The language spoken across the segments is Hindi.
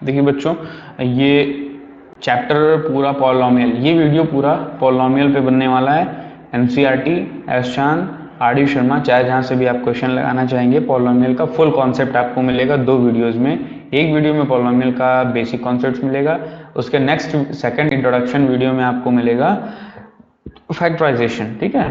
देखिए बच्चों, ये चैप्टर पूरा पॉलिनोमियल, ये वीडियो पूरा पॉलिनोमियल पे बनने वाला है। एनसीईआरटी, एस चांद, आर डी शर्मा, चाहे जहाँ से भी आप क्वेश्चन लगाना चाहेंगे, पॉलिनोमियल का फुल कॉन्सेप्ट आपको मिलेगा 2 वीडियोस में। एक वीडियो में पॉलिनोमियल का बेसिक कॉन्सेप्ट मिलेगा, उसके नेक्स्ट सेकंड इंट्रोडक्शन वीडियो में आपको मिलेगा फैक्टराइजेशन। ठीक है,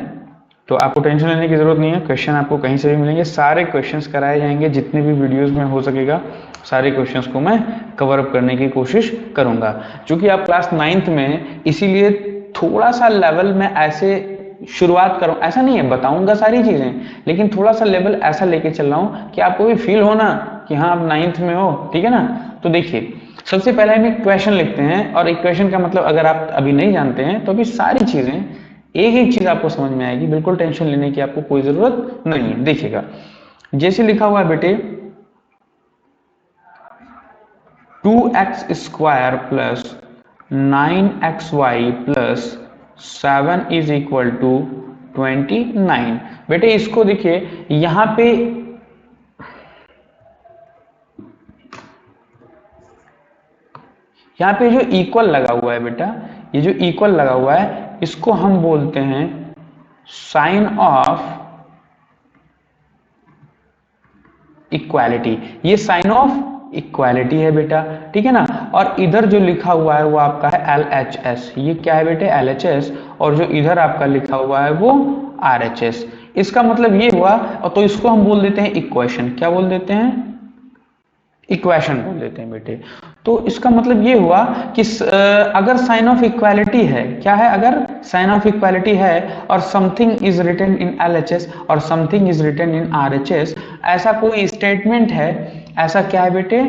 तो आपको टेंशन लेने की जरूरत नहीं है, क्वेश्चन आपको कहीं से भी मिलेंगे, सारे क्वेश्चंस कराए जाएंगे, जितने भी वीडियोस में हो सकेगा सारे क्वेश्चंस को मैं कवर अप करने की कोशिश करूंगा। क्योंकि आप क्लास 9th में, इसीलिए थोड़ा सा लेवल में ऐसे शुरुआत करूं, ऐसा नहीं है बताऊंगा सारी चीजें, लेकिन थोड़ा सा लेवल ऐसा लेके चल रहा हूं कि आपको भी फील हो ना कि हाँ आप 9th में हो। ठीक है ना, तो देखिए सबसे पहले हम एक क्वेश्चन लिखते हैं, और एक क्वेश्चन का मतलब अगर आप अभी नहीं जानते हैं तो अभी सारी चीजें एक एक चीज आपको समझ में आएगी, बिल्कुल टेंशन लेने की आपको कोई जरूरत नहीं है। देखिएगा, जैसे लिखा हुआ है बेटे 2x² plus 9xy plus 7 is equal to 29। बेटे इसको देखिए, यहाँ पे जो इक्वल लगा हुआ है बेटा, ये जो इक्वल लगा हुआ है इसको हम बोलते हैं साइन ऑफ इक्वालिटी। ये साइन ऑफ इक्वालिटी है बेटा, ठीक है ना। और इधर जो लिखा हुआ है वो आपका है LHS। ये क्या है बेटे? LHS। और जो इधर आपका लिखा हुआ है वो RHS। इसका मतलब ये हुआ, और तो इसको हम बोल देते हैं इक्वेशन। क्या बोल देते हैं? इक्वेशन बोल देते हैं बेटे। तो इसका मतलब ये हुआ कि अगर साइन ऑफ इक्वालिटी है, क्या है? अगर साइन ऑफ इक्वालिटी है और something is written in LHS और something is written in RHS, ऐसा कोई स्टेटमेंट है, ऐसा क्या है बेटे?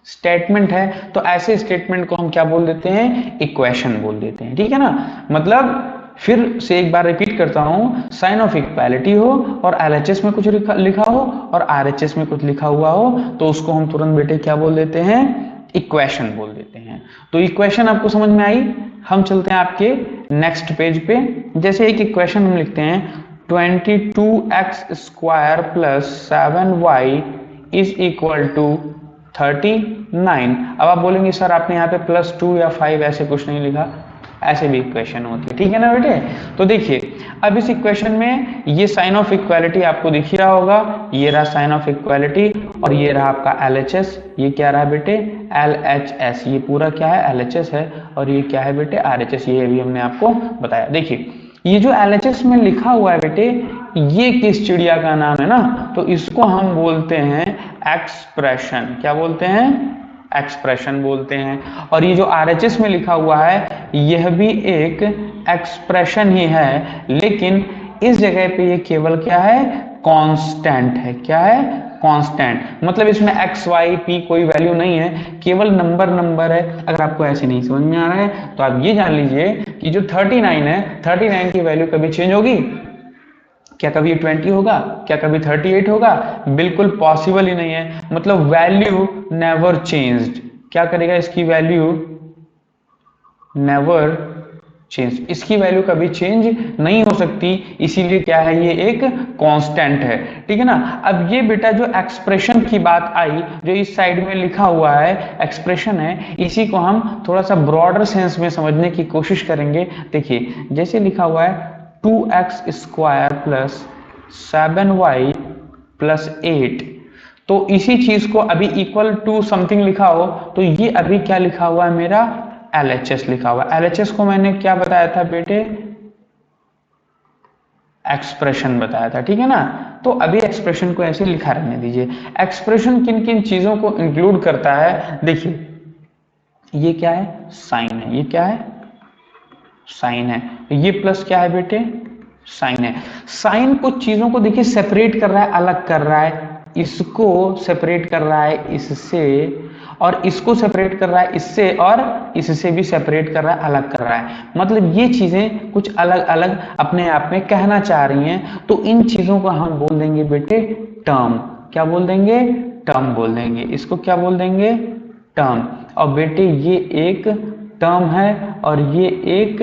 स्टेटमेंट है। तो ऐसे स्टेटमेंट को हम क्या बोल देते हैं? इक्वेशन बोल देते हैं। ठीक है ना, मतलब फिर से एक बार रिपीट करता हूं, साइन ऑफ इक्वालिटी हो और LHS में कुछ लिखा हो और RHS में कुछ लिखा हुआ हो, तो उसको हम तुरंत बेटे क्या बोल देते हैं? इक्वेशन बोल देते हैं। तो इक्वेशन आपको समझ में आई। हम चलते हैं आपके नेक्स्ट पेज पे। जैसे एक इक्वेशन हम लिखते हैं 22x² plus 7y is equal to 39। अब आप बोलेंगे सर आपने यहाँ पे +2 या 5 ऐसे कुछ नहीं लिखा, ऐसे भी इक्वेशन होती है। ठीक है ना बेटे। तो देखिए अब इस इक्वेशन में ये साइन ऑफ इक्वालिटी आपको दिख ही रहा होगा, ये रहा साइन ऑफ इक्वालिटी और ये रहा आपका LHS। ये क्या रहा बेटे? LHS। ये पूरा क्या है? LHS है। और ये क्या है बेटे? RHS। ये अभी हमने आपको बताया। देखिए ये जो LHS में लिखा हुआ है बेटे, ये किस चिड़िया का नाम है ना? तो इसको हम बोलते हैं एक्सप्रेशन। क्या बोलते हैं? एक्सप्रेशन बोलते हैं। और ये जो RHS में लिखा हुआ है यह भी एक एक्सप्रेशन ही है, लेकिन इस जगह पे ये केवल क्या है? कांस्टेंट है। क्या है? कांस्टेंट। मतलब इसमें x y p कोई वैल्यू नहीं है, केवल नंबर है। अगर आपको ऐसे नहीं समझ में आ रहा है तो आप ये जान लीजिए कि जो 39 है, 39 की वैल्यू कभी चेंज होगी क्या? कभी 20 होगा? क्या कभी 38 होगा? बिल्कुल पॉसिबल ही नहीं है। मतलब वैल्यू नेवर चेंज्ड। क्या करेगा? इसकी वैल्यू नेवर चेंज, इसकी वैल्यू कभी चेंज नहीं हो सकती, इसीलिए क्या है? ये एक कांस्टेंट है। ठीक है ना। अब ये बेटा जो एक्सप्रेशन की बात आई, जो इस साइड में लिखा हुआ है एक्सप्रेशन है, इसी को हम थोड़ा सा ब्रॉडर सेंस में समझने की कोशिश करेंगे। देखिए जैसे लिखा हुआ है 2x² प्लस 7y प्लस 8, तो इसी चीज को अभी इक्वल टू समथिंग लिखा हो, तो ये अभी क्या लिखा हुआ है? मेरा LHS लिखा हुआ। LHS को मैंने क्या बताया था बेटे? एक्सप्रेशन बताया था। ठीक है ना। तो अभी एक्सप्रेशन को ऐसे लिखा रहने दीजिए। एक्सप्रेशन किन किन चीजों को इंक्लूड करता है? देखिए ये क्या है? साइन है। ये क्या है? साइन है। ये प्लस क्या है बेटे? साइन है। साइन कुछ चीजों को देखिए सेपरेट कर रहा है, अलग कर रहा है। इसको सेपरेट कर रहा है इससे, और इसको सेपरेट कर रहा है इससे, और इससे भी सेपरेट कर रहा है, अलग कर रहा है। मतलब ये चीजें कुछ अलग अलग अपने आप में कहना चाह रही हैं। तो इन चीजों को हम बोल देंगे बेटे टर्म। क्या बोल देंगे? टर्म बोल देंगे। इसको क्या बोल देंगे? टर्म। और बेटे ये एक टर्म है और ये एक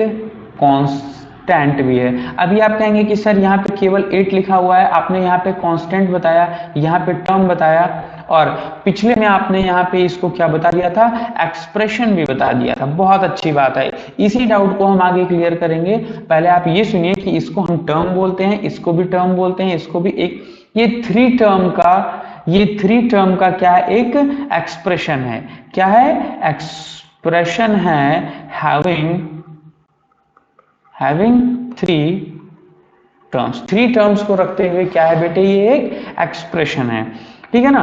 कांस्टेंट भी है। अभी आप कहेंगे कि सर यहाँ पे केवल 8 लिखा हुआ है, आपने यहाँ पे कांस्टेंट बताया, यहाँ पे टर्म बताया, और पिछले में आपने यहाँ पे इसको क्या बता दिया था, एक्सप्रेशन भी बता दिया था। बहुत अच्छी बात है, इसी डाउट को हम आगे क्लियर करेंगे। पहले आप ये सुनिए कि इसको हम टर्म बोलते हैं, इसको भी टर्म बोलते हैं, इसको भी एक, ये थ्री टर्म का क्या है, एक एक्सप्रेशन है। क्या है, एक्सप्रेशन है, हैविंग थ्री टर्म्स को रखते हुए क्या है बेटे, ये एक एक्सप्रेशन है। ठीक है ना।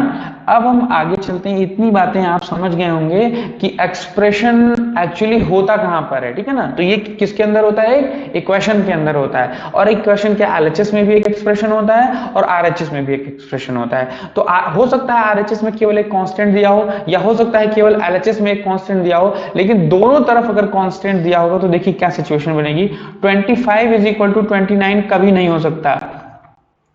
अब हम आगे चलते हैं। इतनी बातें आप समझ गए होंगे कि एक्सप्रेशन एक्चुअली होता कहां पर है। ठीक है ना। तो ये किसके अंदर होता है, एक इक्वेशन के अंदर होता है। और इक्वेशन के एलएचएस में भी एक एक्सप्रेशन होता है और आरएचएस में भी एक एक्सप्रेशन होता है। तो हो सकता है आरएचएस में केवल एक कांस्टेंट दिया हो, या हो सकता है केवल एलएचएस में एक कांस्टेंट दिया हो, लेकिन दोनों तरफ अगर कांस्टेंट दिया होगा तो देखिए क्या सिचुएशन बनेगी। 25 = 29 कभी नहीं हो सकता,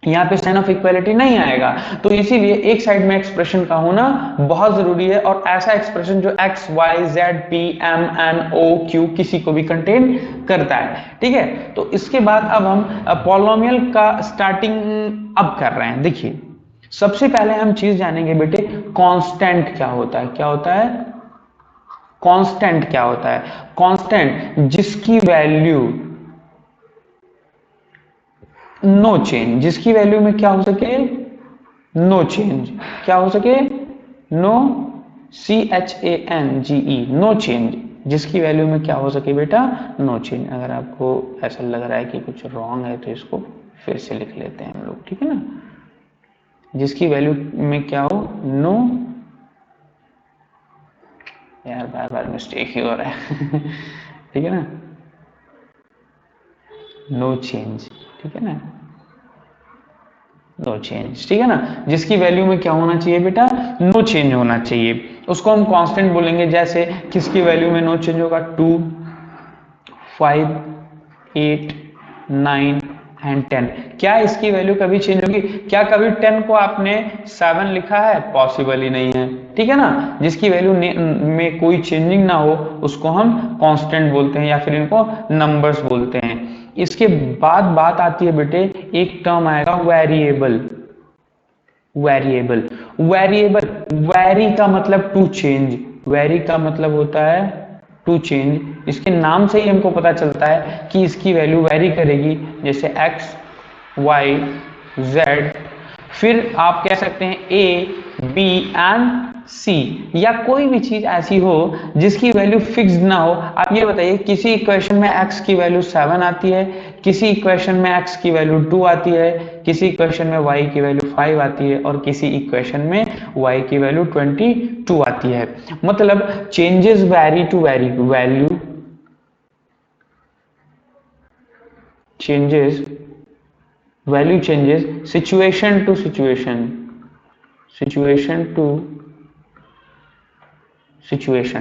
यहाँ पे साइन ऑफ इक्वालिटी नहीं आएगा। तो इसीलिए एक साइड में एक्सप्रेशन का होना बहुत जरूरी है, और ऐसा एक्सप्रेशन जो x, y, z, p, m, n, o, q किसी को भी कंटेन करता है। ठीक है। तो इसके बाद अब हम पॉलिनोमियल का स्टार्टिंग अब कर रहे हैं। देखिए सबसे पहले हम चीज जानेंगे बेटे, कांस्टेंट क्या होता है। क्या होता है कांस्टेंट? क्या होता है कांस्टेंट? जिसकी वैल्यू नो चेंज, जिसकी वैल्यू में क्या हो सके, नो चेंज। क्या हो सके, नो, CHANGE, नो चेंज। जिसकी वैल्यू में क्या हो सके बेटा, नो चेंज। अगर आपको ऐसा लग रहा है कि कुछ रॉन्ग है तो इसको फिर से लिख लेते हैं हम लोग। ठीक है ना। जिसकी वैल्यू में क्या हो, नो, यार बार बार मिस्टेक ही हो रहा है ठीक है ना, नो चेंज। ठीक है ना, नो चेंज। ठीक है ना। जिसकी वैल्यू में क्या होना चाहिए बेटा, नो चेंज होना चाहिए, उसको हम कांस्टेंट बोलेंगे। जैसे किसकी वैल्यू में नो चेंज होगा, 2, 5, 8, 9 एंड 10। क्या इसकी वैल्यू कभी चेंज होगी? क्या कभी 10 को आपने 7 लिखा है? पॉसिबल ही नहीं है। ठीक है ना। जिसकी वैल्यू में कोई चेंजिंग ना हो उसको हम कांस्टेंट बोलते हैं, या फिर इनको नंबर्स बोलते हैं। इसके बाद बात आती है बेटे, एक टर्म आएगा वेरिएबल। वेरी का मतलब टू चेंज, वेरी का मतलब होता है टू चेंज। इसके नाम से ही हमको पता चलता है कि इसकी वैल्यू वेरी करेगी, जैसे x, y, z। फिर आप कह सकते हैं a, b एंड c, या कोई भी चीज ऐसी हो जिसकी वैल्यू फिक्स्ड ना हो। आप ये बताइए, किसी इक्वेशन में x की वैल्यू 7 आती है, किसी इक्वेशन में x की वैल्यू 2 आती है, किसी इक्वेशन में y की वैल्यू 5 आती है, और किसी इक्वेशन में y की वैल्यू 22 आती है। मतलब changes very to very, value changes situation to situation.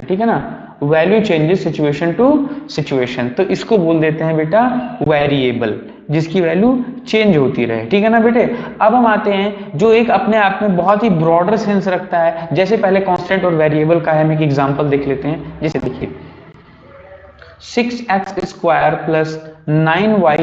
ठीक है ना। Value changes situation to situation. तो इसको बोल देते हैं बेटा वेरिएबल, जिसकी वैल्यू चेंज होती रहे। ठीक है ना बेटे। अब हम आते हैं जो एक अपने आप में बहुत ही ब्रॉडर सेंस रखता है। जैसे पहले कांस्टेंट और वेरिएबल का है, हम एक एग्जांपल देख लेते हैं। जैसे देखिए 6x² + 9y =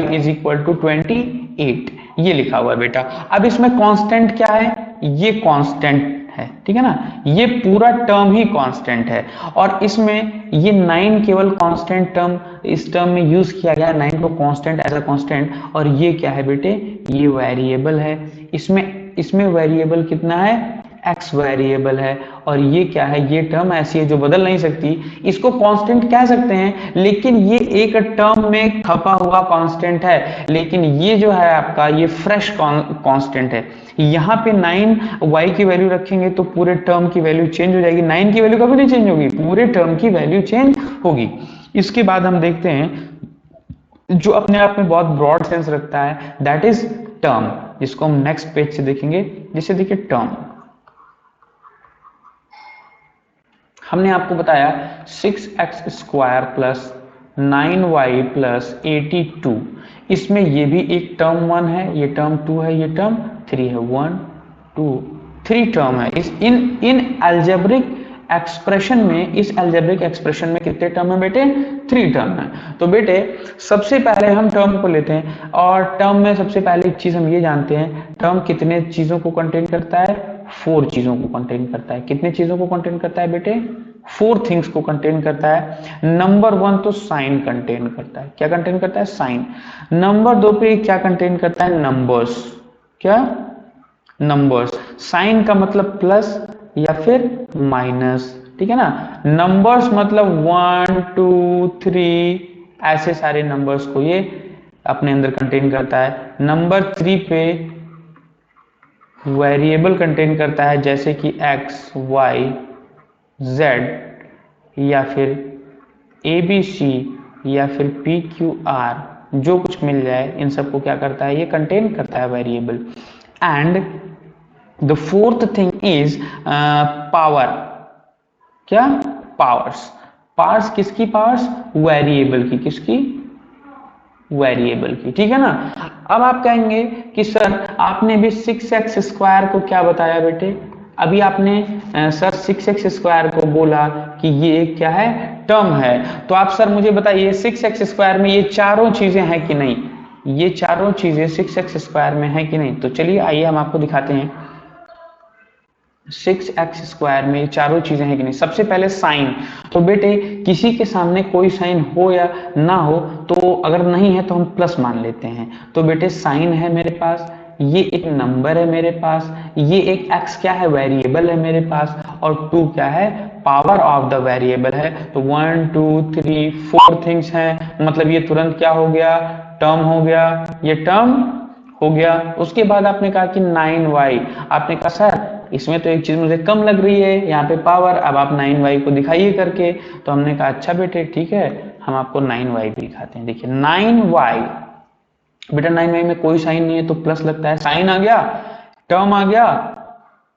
28, ये लिखा हुआ है बेटा। अब इसमें कांस्टेंट क्या है, ये कांस्टेंट है। ठीक है ना। ये पूरा टर्म ही कांस्टेंट है, और इसमें ये 9 केवल कांस्टेंट टर्म, इस टर्म में यूज किया गया 9 को कांस्टेंट, एज अ कांस्टेंट। और ये क्या है बेटे, ये वेरिएबल है। इसमें वेरिएबल कितना है, x वेरिएबल है। और ये क्या है, ये टर्म ऐसी है जो बदल नहीं सकती। इसको कांस्टेंट कह सकते हैं, लेकिन ये एक टर्म में खपा हुआ कांस्टेंट है। लेकिन ये जो है आपका, ये फ्रेश कांस्टेंट है। यहाँ पे 9y की वैल्यू रखेंगे तो पूरे टर्म की वैल्यू चेंज हो जाएगी। 9 की वैल्यू कभी नहीं चेंज होगी, पूरे टर्म की वैल्यू चेंज होगी। इसके बाद हम देखते हैं जो अपने आप में बहुत ब्रॉड सेंस रखता है, दैट इज टर्म, जिसको हम नेक्स्ट पेज से देखेंगे। जैसे देखिए टर्म, हमने आपको बताया 6x² + 9y + 82। इसमें ये भी एक टर्म 1 है, ये टर्म 2 है, ये टर्म 3 है। 1, 2, 3 टर्म है। इन अलजेब्रिक एक्सप्रेशन में, इस अलजेब्रिक एक्सप्रेशन में कितने टर्म है बेटे, 3 टर्म है। तो बेटे सबसे पहले हम टर्म को लेते हैं और टर्म में सबसे पहले एक चीज हम ये जानते हैं, टर्म कितने चीजों को कंटेन करता है? 4 चीजों को कंटेन करता है। कितने चीजों को कंटेन करता है बेटे? 4 थिंग्स को कंटेन करता है। नंबर 1 तो साइन कंटेन करता है। क्या कंटेन करता है? साइन। नंबर 2 पे क्या कंटेन करता है? नंबर्स। क्या? नंबर्स। साइन का मतलब प्लस या फिर माइनस, ठीक है ना। नंबर्स मतलब 1 2 3 ऐसे सारे नंबर्स को ये अपने अंदर कंटेन करता है। नंबर 3 पे वेरिएबल कंटेन करता है, जैसे कि एक्स वाई जेड या फिर ए बी सी या फिर पी क्यू आर, जो कुछ मिल जाए इन सबको क्या करता है? ये कंटेन करता है variable. And the fourth thing is power. क्या? पावर्स। पावर्स किसकी? पावर्स वेरिएबल की। किसकी? वेरिएबल की, ठीक है ना। अब आप कहेंगे कि सर आपने भी 6x स्क्वायर को क्या बताया बेटे? अभी आपने सर 6x स्क्वायर को बोला कि ये क्या है? टर्म है। तो आप सर मुझे बताइए 6x स्क्वायर में ये चारों चीजें हैं कि नहीं? ये चारों चीजें 6x स्क्वायर में है कि नहीं? तो चलिए आइए हम आपको दिखाते हैं 6x स्क्वायर में ये चारों चीजें हैं कि नहीं। सबसे पहले साइन। तो बेटे किसी के सामने कोई साइन हो या ना हो, तो अगर नहीं है तो हम प्लस मान लेते हैं। तो बेटे साइन है मेरे पास, ये एक नंबर है मेरे पास, ये एक x क्या है? वेरिएबल है मेरे पास, और 2 क्या है? पावर ऑफ द वेरिएबल है। तो 1 2 3 4 थिंग्स हैं, मतलब ये तुरंत क्या हो गया? टर्म हो गया। ये टर्म हो गया। उसके बाद आपने कहा कि 9y। आपने कहा सर इसमें तो एक चीज मुझे कम लग रही है, यहाँ पे पावर, अब आप 9y को दिखाइए करके। तो हमने कहा अच्छा बेटे ठीक है, हम आपको 9y भी दिखाते हैं। देखिए 9y, बेटा 9y में कोई साइन नहीं है तो प्लस लगता है, साइन आ गया, टर्म आ गया,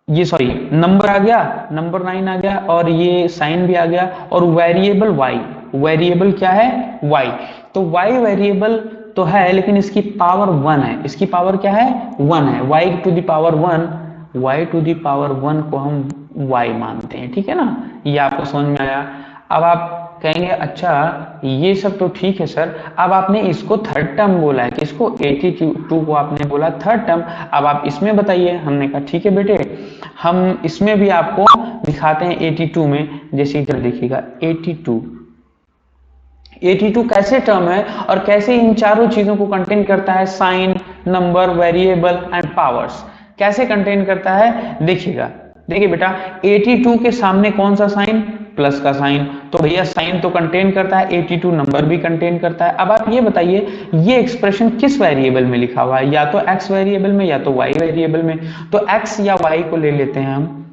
ये सॉरी नंबर आ गया, नंबर 9 आ गया, और ये साइन भी आ गया, और वेरिएबल y। वेरिएबल क्या है? y। तो y वेरिएबल तो है, लेकिन इसकी पावर 1 है। इसकी पावर क्या है? 1 है। y to the power 1, y to the power 1 को हम y मानते हैं, ठीक है ना। ये आपको समझ में आया। अब आप कहेंगे अच्छा ये सब तो ठीक है सर, अब आपने इसको थर्ड टर्म बोला है, किसको? 82 को आपने बोला थर्ड टर्म। अब आप इसमें बताइए। हमने कहा ठीक है बेटे, हम इसमें भी आपको दिखाते हैं 82 में। जैसे इधर देखिएगा 82 कैसे टर्म है और कैसे इन चारों चीजों को कंटेन करता है? Sign, number, variable and powers. कैसे कंटेन करता है देखिएगा। देखिए बेटा 82 के सामने कौन सा साइन? प्लस का साइन। तो भैया साइन तो कंटेन करता है, 82 नंबर भी कंटेन करता है। अब आप ये बताइए ये एक्सप्रेशन किस वेरिएबल में लिखा हुआ है? या तो x वेरिएबल में या तो y वेरिएबल में। तो x या y को ले लेते हैं हम।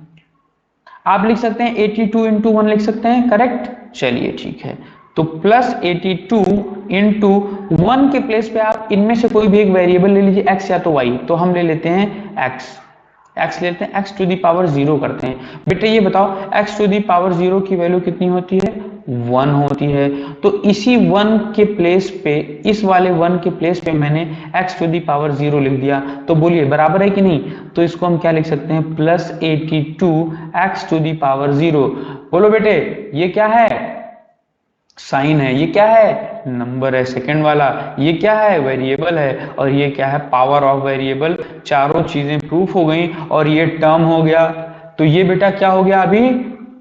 आप लिख सकते हैं 82 इंटू 1 लिख सकते हैं, करेक्ट। चलिए ठीक है, तो प्लस 82 इंटू 1 के प्लेस पे आप इनमें से कोई भी एक वेरिएबल ले लीजिए, x या तो y। तो हम ले लेते हैं x लेते हैं, x टू दी पावर 0 करते हैं। बेटे ये बताओ x टू दी पावर 0 की वैल्यू कितनी होती है? 1 होती है। तो इसी 1 के प्लेस पे, इस वाले 1 के प्लेस पे मैंने x टू दी पावर 0 लिख दिया। तो बोलिए बराबर है कि नहीं? तो इसको हम क्या लिख सकते हैं? Plus 82 x to the power 0। बोलो बेटे ये क्या है? साइन है। ये क्या है? नंबर है सेकंड वाला। ये क्या है? वेरिएबल है। और ये क्या है? Power of variable. चारों चीजें प्रूफ हो गई और ये टर्म हो गया। तो ये बेटा क्या हो गया? अभी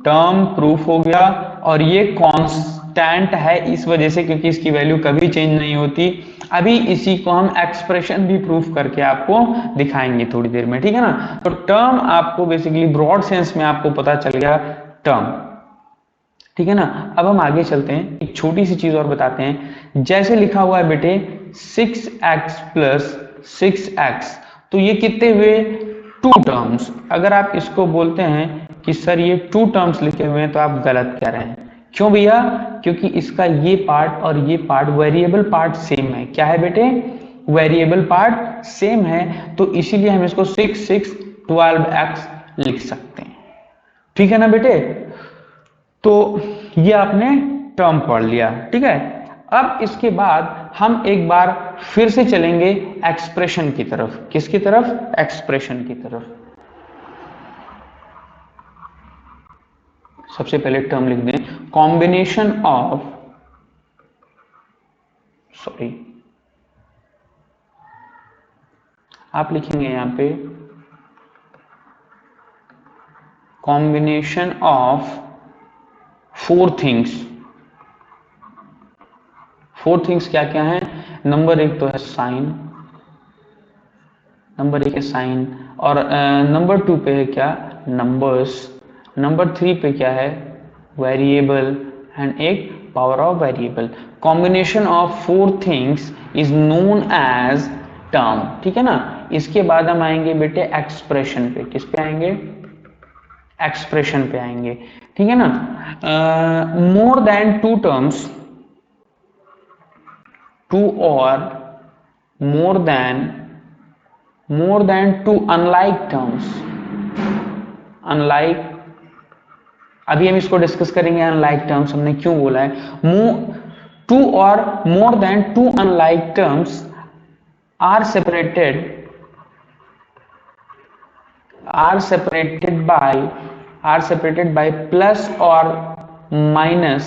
टर्म प्रूफ हो गया, और ये कांस्टेंट है इस वजह से क्योंकि इसकी वैल्यू कभी चेंज नहीं होती। अभी इसी को हम एक्सप्रेशन भी प्रूफ करके आपको दिखाएंगे थोड़ी देर में, ठीक है ना। तो टर्म आपको बेसिकली ब्रॉड सेंस में आपको पता चल गया टर्म, ठीक है ना। अब हम आगे चलते हैं, एक छोटी सी चीज और बताते हैं। जैसे लिखा हुआ है बेटे 6x प्लस 6x, तो ये कितने हुए? 2 टर्म्स। अगर आप इसको बोलते हैं कि सर ये 2 टर्म्स लिखे हुए हैं तो आप गलत कह रहे हैं। क्यों भैया? क्योंकि इसका ये पार्ट और ये पार्ट वेरिएबल पार्ट सेम है। क्या है बेटे? वेरिएबल पार्ट सेम है, तो इसीलिए हम इसको 6 6 12x लिख सकते हैं, ठीक है ना बेटे। तो ये आपने टर्म पढ़ लिया, ठीक है। अब इसके बाद हम एक बार फिर से चलेंगे एक्सप्रेशन की तरफ। किसकी तरफ? एक्सप्रेशन की तरफ। सबसे पहले टर्म लिख दें, कॉम्बिनेशन ऑफ सॉरी, आप लिखेंगे यहाँ पे combination of four things. Four things क्या क्या है? नंबर एक तो है साइन, नंबर एक है साइन, और नंबर टू पे है क्या? नंबर्स, नंबर थ्री पे क्या है? वेरिएबल, एंड एक power of variable. Combination of four things is known as term, ठीक है ना। इसके बाद हम आएंगे बेटे एक्सप्रेशन पे। किस पे आएंगे? एक्सप्रेशन पे आएंगे, ठीक है ना। More than two terms, two और more than two unlike terms, unlike, अभी हम इसको डिस्कस करेंगे अनलाइक टर्म्स हमने क्यों बोला है। टू और more than two unlike terms are separated by plus or minus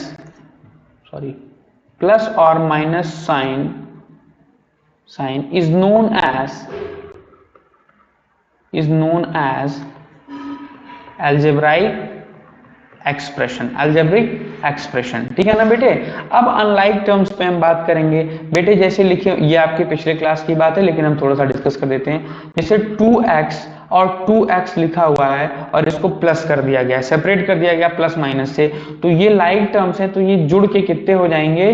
sign is known as algebraic expression, ठीक है ना बेटे। अब अनलाइक टर्म्स पे हम बात करेंगे बेटे। जैसे लिखे, ये आपके पिछले क्लास की बात है लेकिन हम थोड़ा सा डिस्कस कर देते हैं। जैसे 2x और 2x लिखा हुआ है और इसको प्लस कर दिया गया, सेपरेट कर दिया गया प्लस माइनस से, तो ये लाइक टर्म्स है, तो ये जुड़ के कितने हो जाएंगे?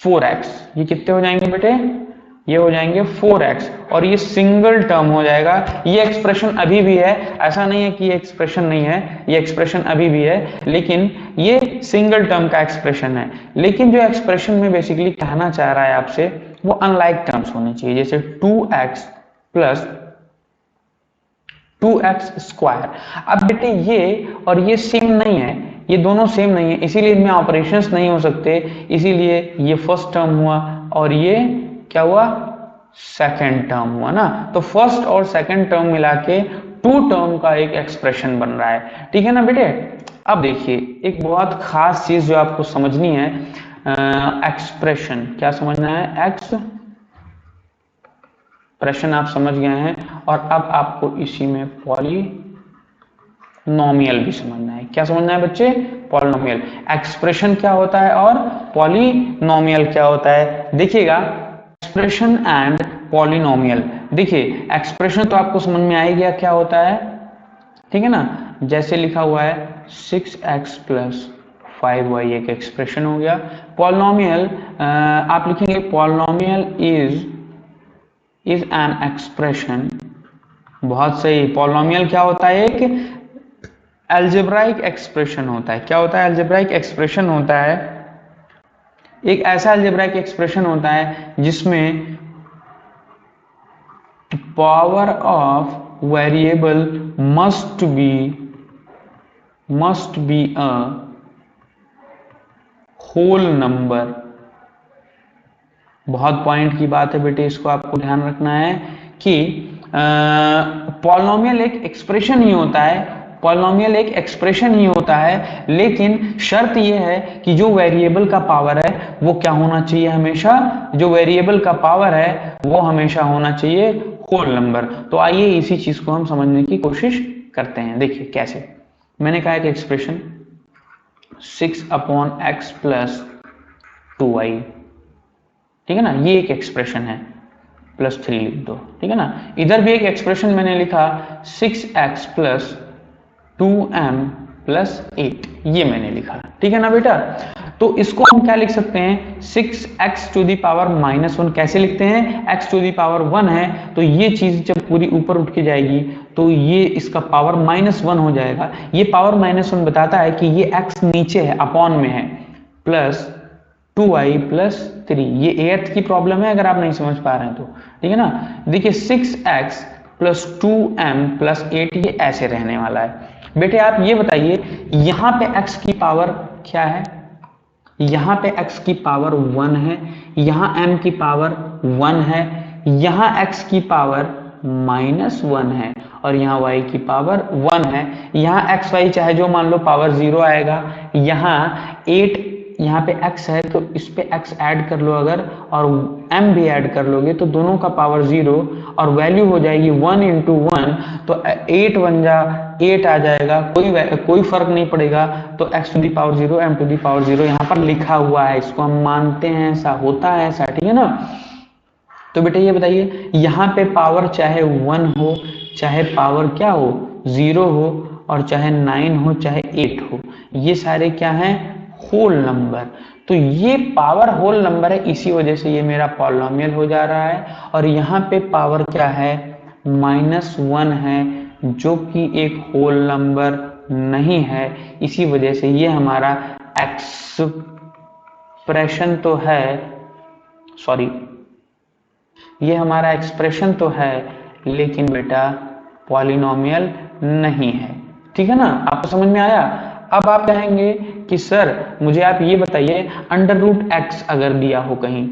4x। ये कितने हो जाएंगे बेटे? ये हो जाएंगे 4x, और ये सिंगल टर्म हो जाएगा। ये एक्सप्रेशन अभी भी है, ऐसा नहीं है कि ये एक्सप्रेशन नहीं है, ये एक्सप्रेशन अभी भी है, लेकिन ये सिंगल टर्म का एक्सप्रेशन है। लेकिन जो एक्सप्रेशन में बेसिकली कहना चाह रहा है आपसे, वो अनलाइक टर्म्स होने चाहिए। जैसे 2x प्लस 2x स्क्वायर। अब बेटे ये और ये सेम नहीं है, ये दोनों सेम नहीं है, इसीलिए इनमें ऑपरेशंस नहीं हो सकते, इसीलिए ये फर्स्ट टर्म हुआ और ये क्या हुआ? सेकंड टर्म हुआ ना। तो फर्स्ट और सेकंड टर्म मिला के टू टर्म का एक एक्सप्रेशन बन रहा है, ठीक है ना बेटे। अब देखिए एक बहुत खास चीज जो आपको समझनी है, एक्सप्रेशन। क्या समझना है? एक्सप्रेशन आप समझ गए हैं, और अब आपको इसी में पॉलिनोमियल भी समझना है। क्या समझना है बच्चे? पॉलिनोमियल। एक्सप्रेशन क्या होता है और पॉलिनोमियल क्या होता है, देखिएगा। एक्सप्रेशन एंड पॉलिनोमियल, देखिए एक्सप्रेशन तो आपको समझ में आ ही गया क्या होता है, ठीक है ना। जैसे लिखा हुआ है 6x प्लस 5y, एक एक्सप्रेशन हो गया। पॉलिनोमियल आप लिखेंगे पॉलिनोमियल इज एन एक्सप्रेशन। बहुत सही। पॉलिनोमियल क्या होता है? एक अलजेब्राइक एक्सप्रेशन होता है। क्या होता है? अलजेब्राइक एक्सप्रेशन होता है, एक ऐसा अलजेब्राइक एक्सप्रेशन होता है जिसमें power of variable must be a whole number. बहुत पॉइंट की बात है बेटे, इसको आपको ध्यान रखना है कि पॉलिनोमियल एक एक्सप्रेशन ही होता है, पॉलिनोमियल एक एक्सप्रेशन ही होता है, लेकिन शर्त यह है कि जो वेरिएबल का पावर है वो क्या होना चाहिए? हमेशा जो वेरिएबल का पावर है वो हमेशा होना चाहिए होल नंबर। तो आइए इसी चीज को हम समझने की कोशिश करते हैं। देखिए कैसे। मैंने कहा कि एक्सप्रेशन 6/x प्लस 2y, ठीक है ना, ये एक एक्सप्रेशन है, प्लस 3 लिख दो, ठीक है ना। इधर भी एक एक्सप्रेशन मैंने लिखा 6x प्लस 2m प्लस 8, ये मैंने लिखा, ठीक है ना बेटा। तो इसको हम क्या लिख सकते हैं? 6x to the power -1। कैसे लिखते हैं? x टू दी पावर 1 है, तो ये चीज जब पूरी ऊपर उठ के जाएगी तो ये इसका पावर -1 हो जाएगा। ये पावर -1 बताता है कि ये x नीचे है, अपॉन में है, प्लस 2y प्लस 3। ये 8th की प्रॉब्लम है अगर आप नहीं समझ पा रहे हैं तो, ठीक है ना। देखिए 6x प्लस 2m प्लस 8, ये ऐसे रहने वाला है। बेटे आप ये बताइए, यहां पे x की पावर क्या है? यहां पे x की पावर 1 है, यहां m की पावर 1 है, यहां x की पावर -1 है, और यहाँ y की पावर 1 है। यहाँ x y चाहे जो मान लो पावर 0 आएगा, यहाँ 8 यहाँ पे x है तो इस पे x ऐड कर लो अगर, और m भी ऐड कर लोगे तो दोनों का पावर 0 और वैल्यू हो जाएगी 1 इंटू 1, तो 8 बन जा 8 आ जाएगा, कोई फर्क नहीं पड़ेगा। तो x to the power 0 m to the power 0 यहाँ पर लिखा हुआ है, इसको हम मानते हैं, ऐसा होता है ऐसा, ठीक है ना। तो बेटा ये बताइए यहाँ पे पावर चाहे 1 हो, चाहे पावर क्या हो 0 हो, और चाहे 9 हो, चाहे 8 हो, ये सारे क्या हैं, होल नंबर। तो ये पावर होल नंबर है, इसी वजह से ये मेरा पॉलिनॉमियल हो जा रहा है। और यहाँ पे पावर क्या है, -1 है, जो कि एक होल नंबर नहीं है, इसी वजह से ये हमारा एक्सप्रेशन तो है, सॉरी, ये हमारा एक्सप्रेशन तो है, लेकिन बेटा पॉलिनॉमियल नहीं है, ठीक है ना। आपको समझ में आया। अब आप कहेंगे कि सर मुझे आप ये बताइए, √x अगर दिया हो कहीं,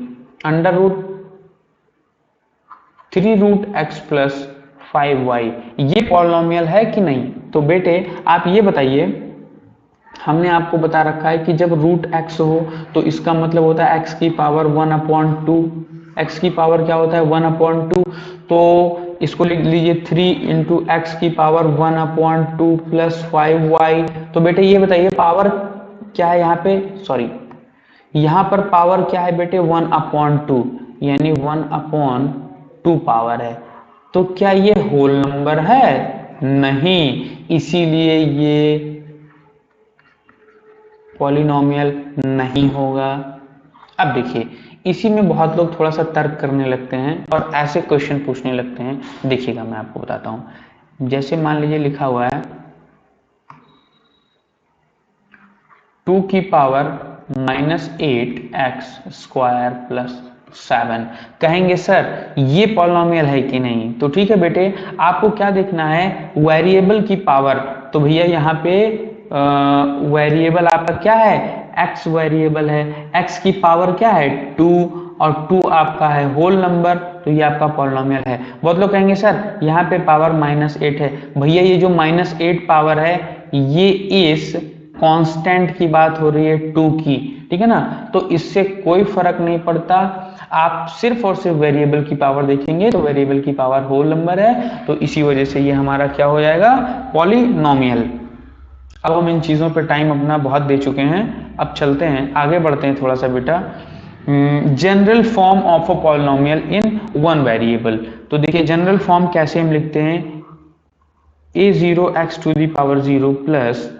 √3√x + 5y, ये पॉलिनॉमियल है कि नहीं। तो बेटे आप ये बताइए, हमने आपको बता रखा है कि जब √x हो तो इसका मतलब होता है x की पावर 1/2, x की पावर क्या होता है 1/2, तो इसको लिख लीजिए 3 इंटू एक्स की पावर 1/2 + 5y। तो बेटे ये बताइए पावर क्या है यहाँ पे, सॉरी यहाँ पर पावर क्या है बेटे 1/2, यानी 1/2 पावर है। तो क्या ये होल नंबर है, नहीं, इसीलिए ये पॉलिनॉमियल नहीं होगा। अब देखिए इसी में बहुत लोग थोड़ा सा तर्क करने लगते हैं और ऐसे क्वेश्चन पूछने लगते हैं। देखिएगा मैं आपको बताता हूं, जैसे मान लीजिए लिखा हुआ है 2 की पावर -8x² + 7, कहेंगे सर ये पॉलिनॉमियल है कि नहीं। तो ठीक है बेटे, आपको क्या देखना है, वेरिएबल की पावर। तो भैया यहाँ पे वेरिएबल आपका क्या है, x वेरिएबल है, x की पावर क्या है 2, और 2 आपका है होल नंबर, तो ये आपका पॉलिनॉमियल है। बहुत लोग कहेंगे सर यहाँ पे पावर -8 है, भैया ये जो -8 पावर है ये इस कांस्टेंट की बात हो रही है 2 की, ठीक है ना। तो इससे कोई फर्क नहीं पड़ता, आप सिर्फ और सिर्फ वेरिएबल की पावर देखेंगे, तो वेरिएबल की पावर होल नंबर है, तो इसी वजह से ये हमारा क्या हो जाएगा, पॉलिनॉमियल। अब हम इन चीजों पे टाइम अपना बहुत दे चुके हैं, अब चलते हैं आगे बढ़ते हैं थोड़ा सा बेटा। General form of a polynomial in one variable. तो देखिए जनरल फॉर्म कैसे हम लिखते हैं, a0x to the power 0 plus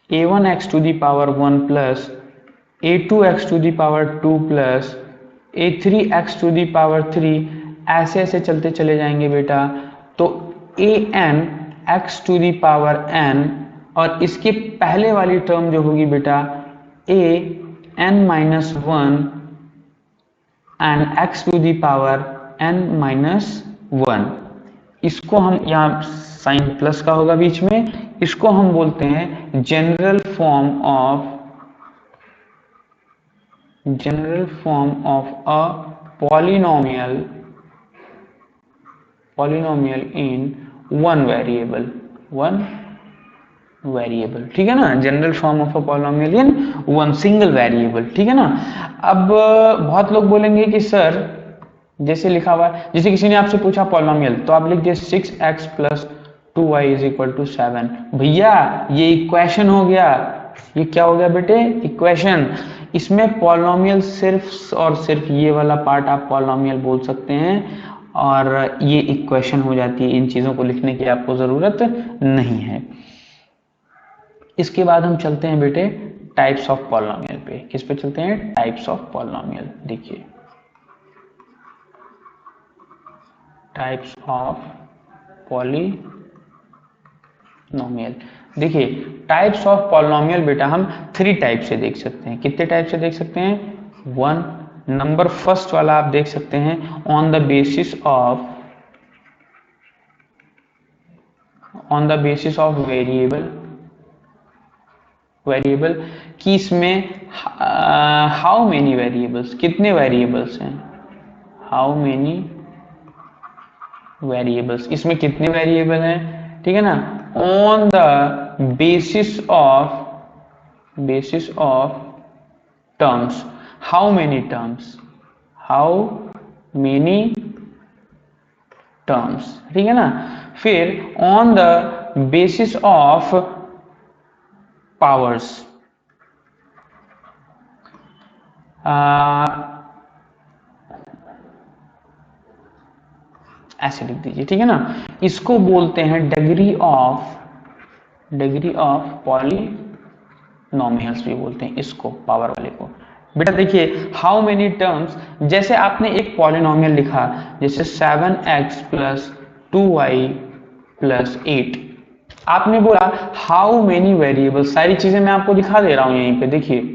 a1x to the power 1 plus a2x to the power 2 plus a3x to the power 3, ऐसे ऐसे चलते चले जाएंगे बेटा। तो an x to the power n, और इसके पहले वाली टर्म जो होगी बेटा a n-1 and x to the power n-1, इसको हम यहाँ साइन प्लस का होगा बीच में, इसको हम बोलते हैं general form of a polynomial in one variable, ठीक है ना। General form of a polynomial in one single variable, ठीक है ना। अब बहुत लोग बोलेंगे कि सर जैसे लिखा हुआ है, जैसे किसी ने आपसे पूछा पॉलिनॉमियल, तो आप लिख दिए 6x + 2y = 7, भैया ये इक्वेशन हो गया। ये क्या हो गया बेटे, इक्वेशन। इसमें पॉलिनॉमियल सिर्फ और सिर्फ ये वाला पार्ट आप पॉलिनॉमियल बोल सकते हैं, और ये इक्वेशन हो जाती है, इन चीजों को लिखने की आपको जरूरत नहीं है। इसके बाद हम चलते हैं बेटे टाइप्स ऑफ पॉलिनॉमियल पे। किस पे चलते हैं, टाइप्स ऑफ पॉलिनॉमियल। देखिए टाइप्स ऑफ पॉलिनॉमियल, देखिए टाइप्स ऑफ पॉलिनॉमियल बेटा हम 3 टाइप से देख सकते हैं। कितने टाइप से देख सकते हैं, 1 नंबर फर्स्ट वाला आप देख सकते हैं on the basis of variable कि इसमें हाउ मेनी वेरिएबल्स, कितने वेरिएबल्स हैं, हाउ मेनी वेरिएबल्स, इसमें कितने वेरिएबल हैं, ठीक है ना। On the basis of basis of terms. How many terms? How many terms, ठीक है ना। फिर on the basis of powers, ऐसे लिख दीजिए, ठीक है ना। इसको बोलते हैं डिग्री ऑफ पॉलिनोमियल्स भी बोलते हैं इसको, पावर वाले को। बेटा देखिए हाउ मेनी टर्म्स, जैसे आपने एक पॉलिनोमियल लिखा जैसे 7x प्लस 2y प्लस 8, आपने बोला हाउ मेनी वेरिएबल, सारी चीजें मैं आपको दिखा दे रहा हूं यहीं पे। देखिए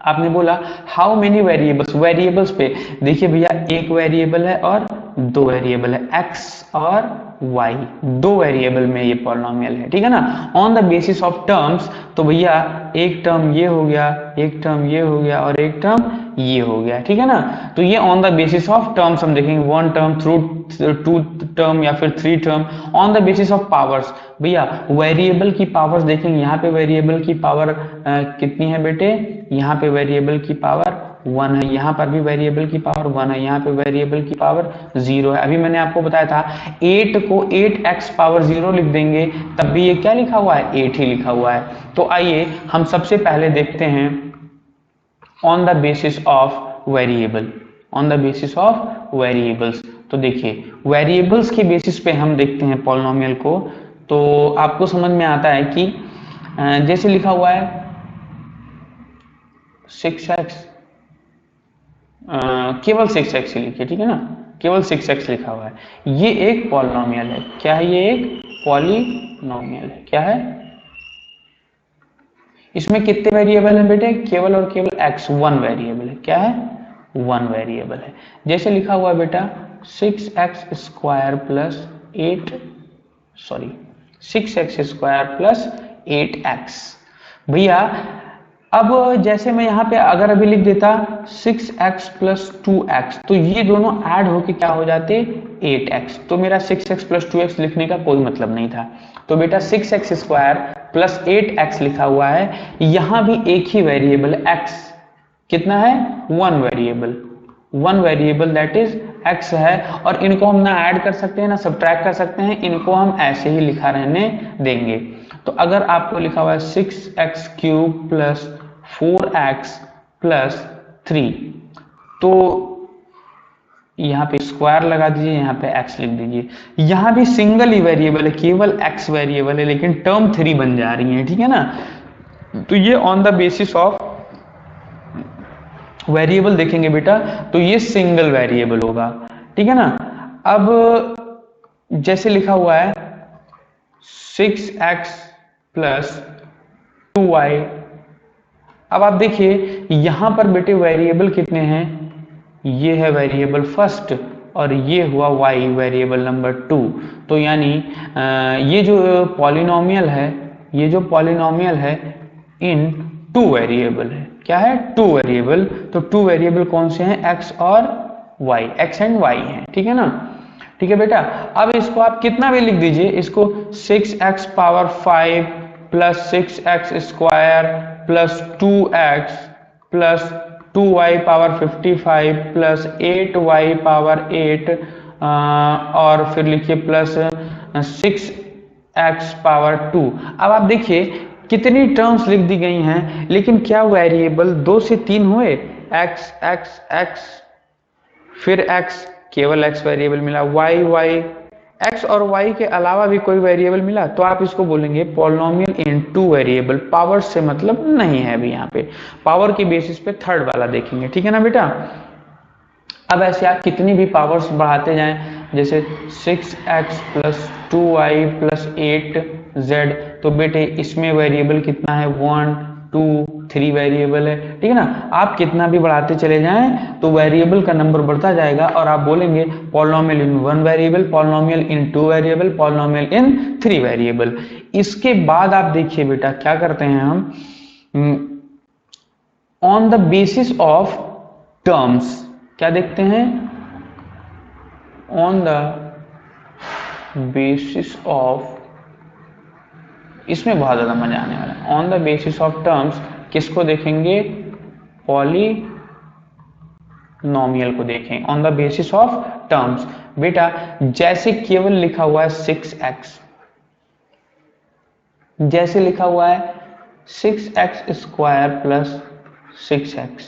आपने बोला हाउ मेनी वेरिएबल्स, वेरिएबल्स पे देखिए भैया एक वेरिएबल है और दो वेरिएबल है, x और y, दो वेरिएबल में ये पॉलिनोमियल है, ठीक है ना। On the basis of terms, तो भैया एक टर्म ये हो गया, एक टर्म ये हो गया और एक टर्म ये हो गया, ठीक है ना। तो ये on the basis of terms हम देखेंगे, one term through two term या फिर three term. On the basis of powers, भैया वेरिएबल की पावर्स देखेंगे, यहाँ पे वेरिएबल की पावर कितनी है बेटे, यहाँ पे वेरिएबल की पावर 1 है, यहाँ पर भी वेरिएबल की पावर 1 है, यहाँ पे वेरिएबल की पावर 0 है। अभी मैंने आपको बताया था 8 को 8x पावर 0 लिख देंगे तब भी ये क्या लिखा हुआ है, 8 ही लिखा हुआ है। तो आइए हम सबसे पहले देखते हैं on the basis of variable, on the basis of variables. तो देखिए वेरिएबल्स के बेसिस पे हम देखते हैं पॉलिनोमियल को, तो आपको समझ में आता है कि जैसे लिखा हुआ है 6x, केवल 6x ही लिखिए, ठीक है ना, केवल 6x लिखा हुआ है, ये एक पॉलिनोमियल है। क्या है, ये एक पॉलिनोमियल है। क्या है, इसमें कितने वेरिएबल हैं बेटे, केवल और केवल x, 1 वेरिएबल है। क्या है, 1 वेरिएबल है। जैसे लिखा हुआ बेटा 6x square plus 6x square plus 8x। भैया अब जैसे मैं यहाँ पे अगर अभी लिख देता 6x प्लस 2x, तो ये दोनों ऐड होके क्या हो जाते 8x, तो मेरा 6x प्लस 2x लिखने का कोई मतलब नहीं था। तो बेटा 6x स्क्वायर प्लस 8x लिखा हुआ है, यहाँ भी एक ही वेरिएबल x, कितना है, 1 variable, 1 variable that is x है, और इनको हम ना ऐड कर सकते हैं ना सब्ट्रैक्ट कर सकते हैं, इनको हम ऐसे ही लिखा रहने देंगे। तो अगर आपको लिखा हुआ है 6x cube plus 4x plus 3, तो यहाँ पे स्क्वायर लगा दीजिए, यहाँ पे x लिख दीजिए। यहाँ भी सिंगल ही वेरिएबल है, केवल x वेरिएबल है, लेकिन टर्म 3 बन जा रही है, ठीक है ना। तो ये on the basis of variable देखेंगे बेटा, तो ये सिंगल वेरिएबल होगा, ठीक है ना। अब जैसे लिखा हुआ है 6x प्लस 2y, अब आप देखिए यहां पर बेटे वेरिएबल कितने हैं, ये है वेरिएबल फर्स्ट और ये हुआ y वेरिएबल नंबर 2। तो यानी ये जो पॉलिनोमियल है, ये जो पॉलिनोमियल है इन 2 वेरिएबल है। क्या है, 2 वेरिएबल। तो 2 वेरिएबल कौन से हैं, x और y, x एंड y हैं, ठीक है ना। ठीक है बेटा, अब इसको आप कितना भी लिख दीजिए, इसको 6x power 5 plus 6x square plus 2x plus 2y power 55 plus 8y power 8 और फिर लिखिए प्लस 6x पावर 2। अब आप देखिए कितनी टर्म्स लिख दी गई हैं, लेकिन क्या वेरिएबल 2 से 3 हुए, x x x, फिर x, केवल x वेरिएबल मिला, y y, x और y के अलावा भी कोई वेरिएबल मिला, तो आप इसको बोलेंगे पॉलिनोमियल इन 2 वेरिएबल। पावर से मतलब नहीं है अभी, यहाँ पे पावर की बेसिस पे थर्ड वाला देखेंगे, ठीक है ना बेटा। अब ऐसे आप कितनी भी पावर्स बढ़ाते जाएं, जैसे 6x plus 2y plus 8z, तो बेटे इसमें वेरिएबल कितना है, 1 2 3 वेरिएबल है, ठीक है ना। आप कितना भी बढ़ाते चले जाएं तो वेरिएबल का नंबर बढ़ता जाएगा, और आप बोलेंगे पॉलिनोमियल इन 1 वेरिएबल, पॉलिनोमियल इन 2 वेरिएबल, पॉलिनोमियल इन 3 वेरिएबल। इसके बाद आप देखिए बेटा क्या करते हैं हम, on the basis of terms, क्या देखते हैं, ऑन द बेसिस ऑफ इसमें बहुत ज्यादा मजा आने वाला है। On the basis of terms किसको देखेंगे? पॉलिनोमियल को देखें on the basis of terms. बेटा जैसे केवल लिखा हुआ है 6x, जैसे लिखा हुआ है 6x स्क्वायर प्लस 6x,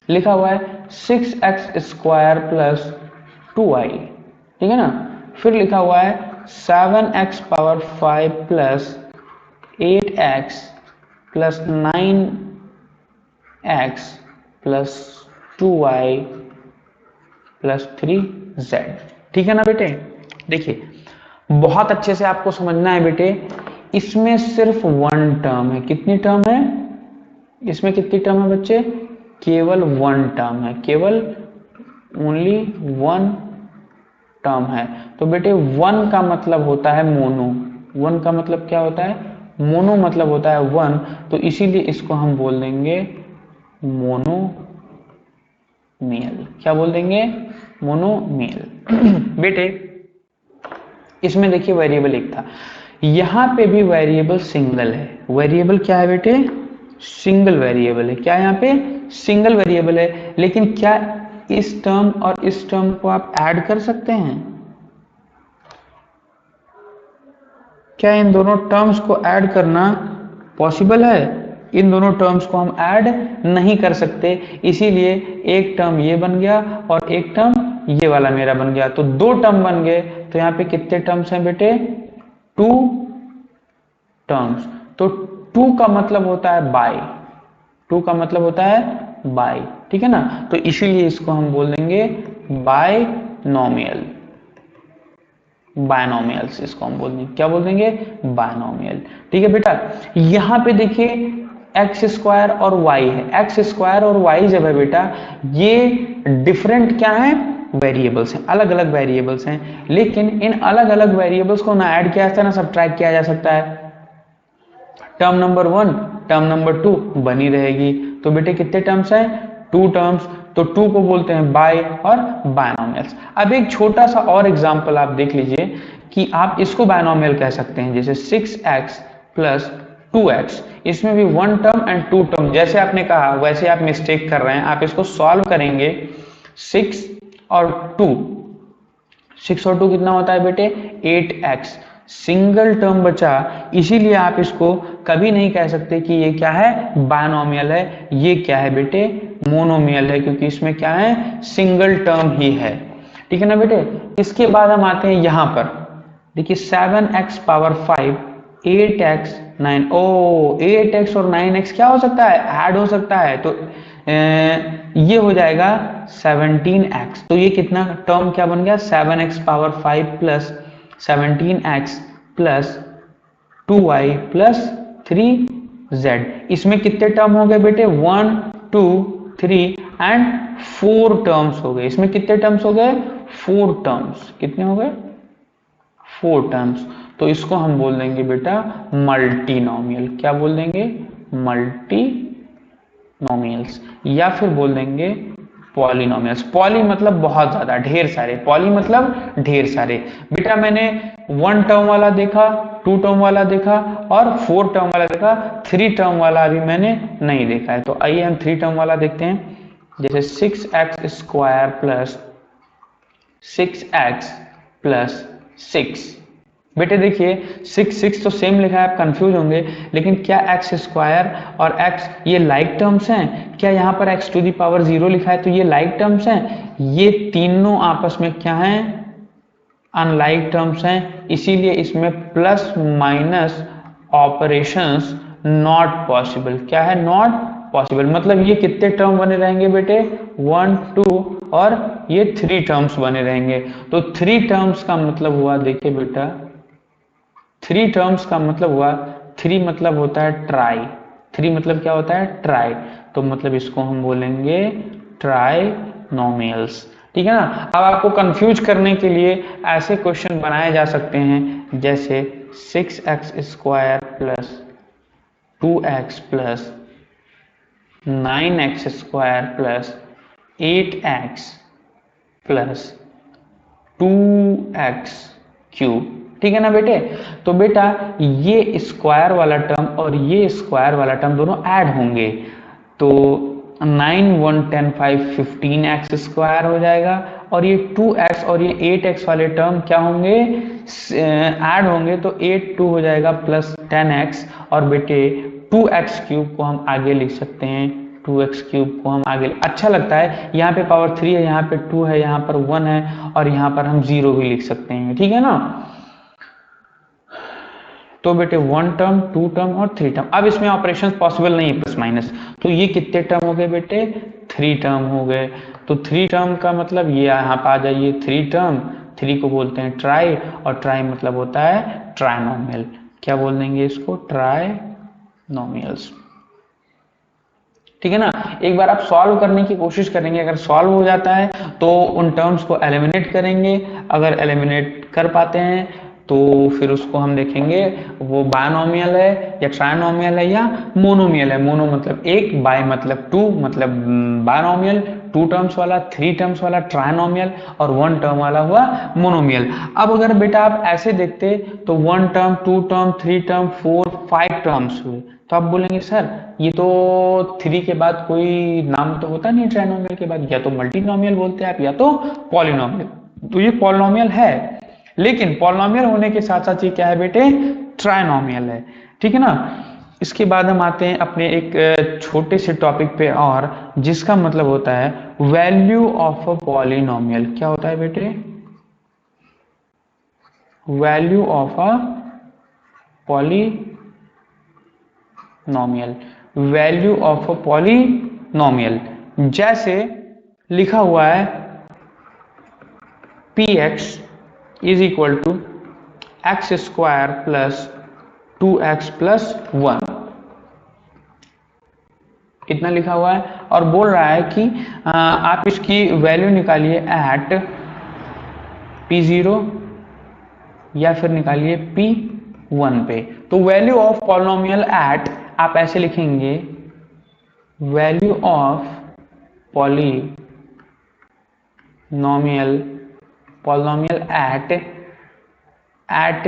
लिखा हुआ है 6x स्क्वायर प्लस 2y, ठीक है ना। फिर लिखा हुआ है 7x power 5 plus 8x plus 9x plus 2y plus 3z, ठीक है ना बेटे। देखिए बहुत अच्छे से आपको समझना है बेटे, इसमें सिर्फ वन टर्म है। कितनी टर्म है इसमें? कितनी टर्म है बच्चे? केवल वन टर्म है, केवल ओनली वन टर्म है। तो बेटे वन का मतलब होता है मोनो। वन का मतलब क्या होता है? मोनो मतलब होता है वन। तो इसीलिए इसको हम बोल देंगे मोनोमियल। क्या बोल देंगे? मोनोमियल। बेटे इसमें देखिए वेरिएबल एक था, यहां पे भी वेरिएबल सिंगल है। वेरिएबल क्या है बेटे? सिंगल वेरिएबल है। क्या यहाँ पे? सिंगल वेरिएबल है। लेकिन क्या इस टर्म और इस टर्म को आप ऐड कर सकते हैं? क्या इन दोनों टर्म्स को ऐड करना पॉसिबल है? इन दोनों टर्म्स को हम ऐड नहीं कर सकते, इसीलिए एक टर्म ये बन गया और एक टर्म ये वाला मेरा बन गया, तो दो टर्म बन गए। तो यहाँ पे कितने टर्म्स हैं बेटे? To terms. तो टू का मतलब होता है बाय, टू का मतलब होता है बाय, ठीक है ना। तो इसीलिए इसको हम बोल देंगे बायनोमियल। बायनोमियल्स इसको हम बोल देंगे, क्या बोल देंगे? बायनोमियल, ठीक है बेटा। यहां पे देखिए एक्स स्क्वायर और वाई है। एक्स स्क्वायर और वाई जब है बेटा, ये डिफरेंट क्या है? वेरिएबल्स हैं, अलग अलग वेरिएबल्स हैं। लेकिन इन अलग अलग वेरिएबल्स को ना ऐड किया जा सकता है ना सब्ट्रैक्ट किया जा सकता है। Term number one term number two बनी रहेगी। तो बेटे कितने टर्म्स हैं? To terms. तो टू को बोलते हैं बाय और बायनोमियल्स। अब एक छोटा सा और एग्जांपल आप देख लीजिए कि आप इसको बायनोमियल कह सकते हैं, जैसे 6x प्लस 2x, इसमें भी one term and two term. जैसे आपने कहा वैसे आप मिस्टेक कर रहे हैं। आप इसको सॉल्व करेंगे 6 और 2, 6 और 2 कितना होता है बेटे? 8x। सिंगल टर्म बचा, इसीलिए आप इसको कभी नहीं कह सकते कि ये क्या है? बायनोमियल है। ये क्या है बेटे? मोनोमियल है, क्योंकि इसमें क्या है? सिंगल टर्म ही है, ठीक है ना बेटे। इसके बाद हम आते हैं यहां पर, देखिए 7x पावर 5 8x 9, ओ 8x और 9x क्या हो सकता है? ऐड हो सकता है। तो ये हो जाएगा 17x। तो ये कितना टर्म क्या बन गया? 7x power 5 plus 17x plus 2y plus 3z। इसमें कितने टर्म हो गए बेटे? 1 2 3 एंड 4 टर्म्स हो गए। इसमें कितने टर्म्स हो गए? 4 टर्म्स। कितने हो गए? 4 टर्म्स। तो इसको हम बोल देंगे बेटा मल्टीनोमियल। क्या बोल देंगे? मल्टीनोमियल्स, या फिर बोल देंगे पॉलिनोमियल्स। पॉली मतलब बहुत ज्यादा, ढेर सारे। पॉली मतलब ढेर सारे। बेटा मैंने वन टर्म वाला देखा, टू टर्म वाला देखा और 4 टर्म वाला देखा, 3 टर्म वाला अभी मैंने नहीं देखा है। तो आइए हम 3 टर्म वाला देखते हैं, जैसे 6x square plus 6x plus 6। बेटे देखिए 6 तो सेम लिखा है, आप कंफ्यूज होंगे, लेकिन क्या एक्स स्क्वायर और एक्स ये लाइक टर्म्स हैं? क्या यहाँ पर x टू दी पावर 0 लिखा है तो ये लाइक टर्म्स हैं? ये तीनों आपस में क्या हैं? अनलाइक टर्म्स हैं। इसीलिए इसमें plus minus operations not possible. क्या है? Not possible. मतलब ये कितने टर्म बने रहेंगे बेटे? 1 2 और ये 3 टर्म्स बने रहेंगे। तो 3 टर्म्स का मतलब हुआ, देखिए बेटा 3 टर्म्स का मतलब हुआ, 3 मतलब होता है ट्राई। 3 मतलब क्या होता है? ट्राई। तो मतलब इसको हम बोलेंगे ट्राइनोमियल्स, ठीक है ना। अब आपको कंफ्यूज करने के लिए ऐसे क्वेश्चन बनाए जा सकते हैं, जैसे 6x square plus 2x plus 9x square plus 8x plus 2x cube. ठीक है ना बेटे। तो बेटा ये स्क्वायर वाला टर्म और ये स्क्वायर वाला टर्म दोनों ऐड होंगे, तो 9 1 10 5 15x स्क्वायर हो जाएगा, और ये 2x और ये 8x वाले टर्म क्या होंगे, ऐड होंगे, तो 8 2 हो जाएगा प्लस 10x, और बेटे 2x क्यूब को हम आगे लिख सकते हैं, 2x क्यूब को हम आगे, अच्छा लगता है, यहाँ पे पावर 3 है, यहाँ पे 2 है, यहाँ पर 1 है, और यहाँ पर हम 0 भी लिख सकते हैं, ठीक है ना। तो बेटे 1 टर्म 2 टर्म और 3 टर्म, अब इसमें ऑपरेशन पॉसिबल नहीं है प्लस माइनस, तो ये कितने टर्म हो गए बेटे, 3 टर्म हो गए। तो 3 टर्म का मतलब ये यहाँ पे आ जाइए, 3 टर्म, 3 को बोलते हैं ट्राई, और ट्राई मतलब होता है ट्राइनोमियल, क्या बोल देंगे इसको, ट्राइनोमियल्स, ठीक है ना। एक बार आप सॉल्व करने की कोशिश करेंगे, अगर सॉल्व हो जाता है तो उन टर्म्स को एलिमिनेट करेंगे, अगर एलिमिनेट कर पाते हैं तो फिर उसको हम देखेंगे वो बायनोमियल है या ट्राइनोमियल है या मोनोमियल है। मोनो मतलब एक, बाय मतलब टू, मतलब बायनोमियल, 2 टर्म्स वाला, 3 टर्म्स वाला ट्राइनोमियल, और 1 टर्म वाला हुआ मोनोमियल। अब अगर बेटा आप ऐसे देखते तो 1 टर्म 2 टर्म 3 टर्म 4 5 टर्म्स हुए, तो आप बोलेंगे सर ये तो 3 के बाद कोई नाम तो होता नहीं ट्राइनोमियल के बाद, या तो मल्टीनोमियल बोलते हैं आप या तो पॉलिनोमियल, तो ये पॉलिनोमियल है, लेकिन पॉलिनोमियल होने के साथ साथ ये क्या है बेटे, ट्राइनोमियल है, ठीक है ना। इसके बाद हम आते हैं अपने एक छोटे से टॉपिक पे, और जिसका मतलब होता है वैल्यू ऑफ अ पॉलिनोमियल। क्या होता है बेटे, value of a polynomial, value of a polynomial, जैसे लिखा हुआ है px is equal to X square plus 2x plus 1, इतना लिखा हुआ है, और बोल रहा है कि आप इसकी वैल्यू निकालिए एट p0 या फिर निकालिए p1 पे। तो वैल्यू ऑफ पॉलिनोमियल एट, आप ऐसे लिखेंगे value of polynomial eight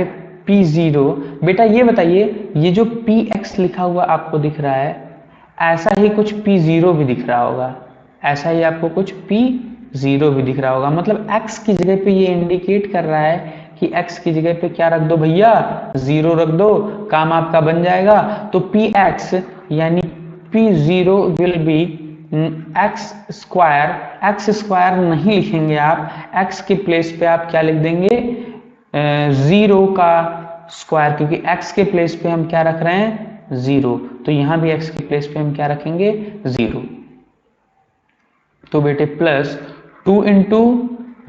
p0। बेटा ये बताइए, ये जो px लिखा हुआ आपको दिख रहा है, ऐसा ही कुछ p0 भी दिख रहा होगा, ऐसा ही आपको कुछ p0 भी दिख रहा होगा, मतलब x की जगह पे ये इंडिकेट कर रहा है कि x की जगह पे क्या रख दो भैया, 0 रख दो, काम आपका बन जाएगा। तो px यानी p0 will be x square नहीं लिखेंगे आप, x के प्लेस पे आप क्या लिख देंगे, 0 का स्क्वायर, क्योंकि x के प्लेस पे हम क्या रख रहे हैं, 0, तो यहां भी x के प्लेस पे हम क्या रखेंगे, 0। तो बेटे प्लस 2 इंटू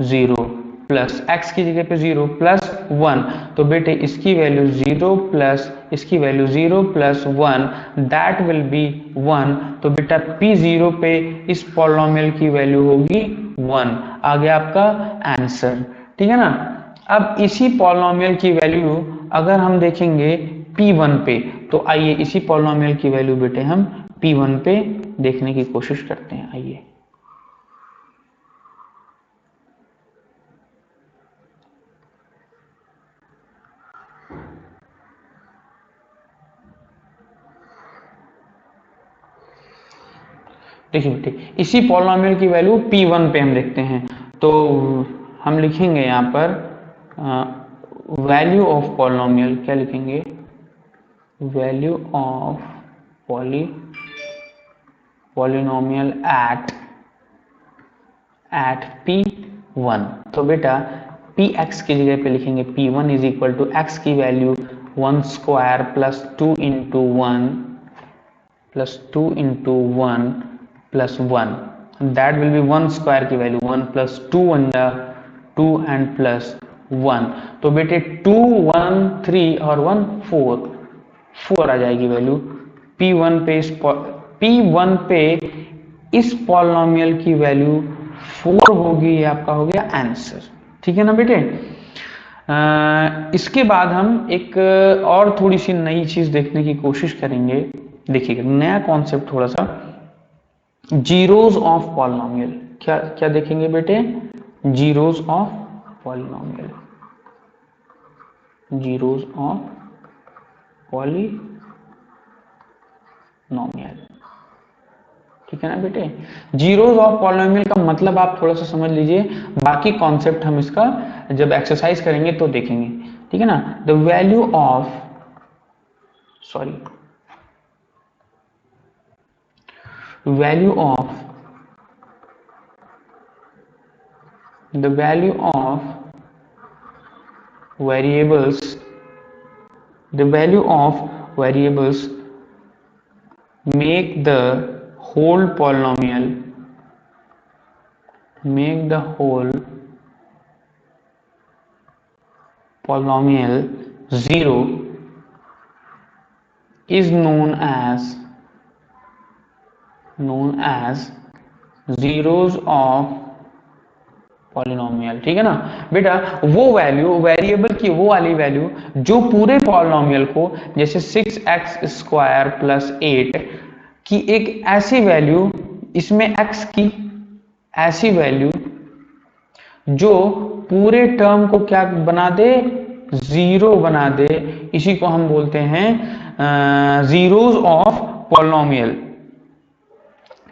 0 प्लस x की जगह पे 0 प्लस 1, तो बेटे इसकी वैल्यू 0 प्लस इसकी value 0 plus 1, that will be 1। तो बेटा p0 पे इस पॉलिनोमियल की वैल्यू होगी 1, आ गया आपका आंसर, ठीक है ना। अब इसी पॉलिनोमियल की वैल्यू अगर हम देखेंगे p1 पे, तो आइए इसी पॉलिनोमियल की वैल्यू बेटे हम p1 पे देखने की कोशिश करते हैं, आइए। देखिए बेटे इसी पॉलिनोमियल की वैल्यू p1 पे हम देखते हैं, तो हम लिखेंगे यहाँ पर वैल्यू ऑफ पॉलिनोमियल, क्या लिखेंगे, value of polynomial eight p1। तो बेटा px की जगह पे लिखेंगे p1 is equal to x की value 1 square plus 2 into 1 plus 1, that will be 1 square की वैल्यू 1 प्लस 2 1 2 एंड प्लस 1, तो बेटे 2 1 3 और 1 4 आ जाएगी वैल्यू p1 पे इस पॉलिनोमियल की वैल्यू 4 होगी, ये आपका हो गया आंसर, ठीक है ना बेटे। इसके बाद हम एक और थोड़ी सी नई चीज देखने की कोशिश करेंगे, देखिएगा नया कॉन्सेप्ट थोड़ा सा, जीरोज ऑफ पॉलिनोमियल। क्या क्या देखेंगे बेटे, zeros of polynomial. Zeros of polynomial. ठीक है ना बेटे, जीरोस ऑफ पॉलिनोमियल का मतलब आप थोड़ा सा समझ लीजिए, बाकी कॉन्सेप्ट हम इसका जब एक्सरसाइज करेंगे तो देखेंगे। ठीक है ना, the value of value of the value of variables make the whole polynomial zero is known as zeros of polynomial. ठीक है ना बेटा, वो वैल्यू वेरिएबल की वो वाली वैल्यू जो पूरे पॉलिनोमियल को, जैसे 6x² प्लस 8 की एक ऐसी वैल्यू, इसमें x की ऐसी वैल्यू जो पूरे टर्म को क्या बना दे, जीरो बना दे, इसी को हम बोलते हैं जीरोस ऑफ पॉलिनोमियल।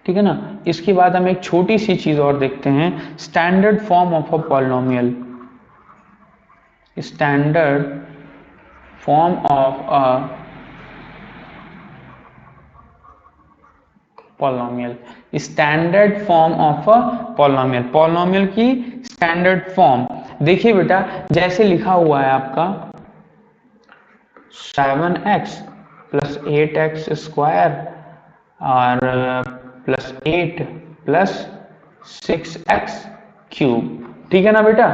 ठीक है ना, इसके बाद हम एक छोटी सी चीज और देखते हैं, standard form of a polynomial. Standard form of a polynomial. Standard form of a polynomial, polynomial की स्टैंडर्ड फॉर्म। देखिए बेटा, जैसे लिखा हुआ है आपका 7x प्लस 8x² और प्लस 8 प्लस 6x³। ठीक है ना बेटा,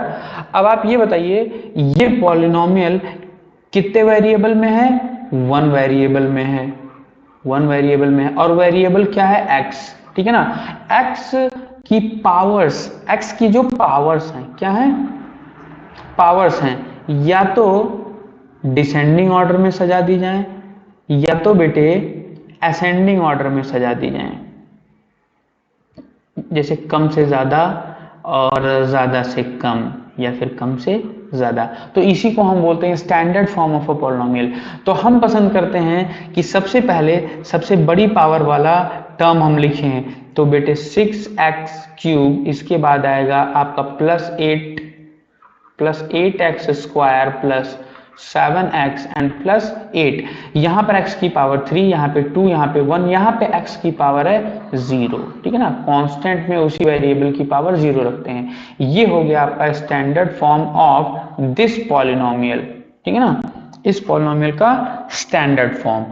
अब आप ये बताइए, ये पॉलिनोमियल कितने वेरिएबल में है, वन वेरिएबल में है, और वेरिएबल क्या है, x। ठीक है ना, x की पावर्स, x की जो पावर्स हैं, क्या है, पावर्स हैं, या तो डिसेंडिंग ऑर्डर में सजा दी जाए, या तो बेटे असेंडिंग ऑर्डर में सजा दी जाए, जैसे कम से ज्यादा और ज्यादा से कम, या फिर कम से ज्यादा। तो इसी को हम बोलते हैं standard form of a polynomial. तो हम पसंद करते हैं कि सबसे पहले सबसे बड़ी पावर वाला टर्म हम लिखें, तो बेटे 6x³, इसके बाद आएगा आपका plus 8x² plus 7x and plus 8। यहां पर x की पावर 3, यहां पे 2, यहां पे 1, यहां पे x की पावर है 0। ठीक है ना, कांस्टेंट में उसी वेरिएबल की पावर 0 रखते हैं। ये हो गया आपका standard form of this polynomial. ठीक है ना, इस पॉलिनोमियल का स्टैंडर्ड फॉर्म।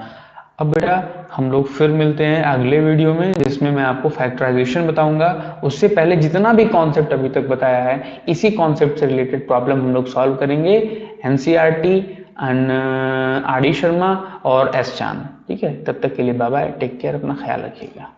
अब बेटा हम लोग फिर मिलते हैं अगले वीडियो में, जिसमें मैं आपको फैक्टराइजेशन बताऊंगा। उससे पहले जितना भी कॉन्सेप्ट अभी तक बताया है, इसी कॉन्सेप्ट से रिलेटेड प्रॉब्लम हम लोग सॉल्व करेंगे, NCERT and R D Sharma और एस चांद। ठीक है, तब तक के लिए बाय बाय, टेक केयर, अपना ख्याल रखिएगा।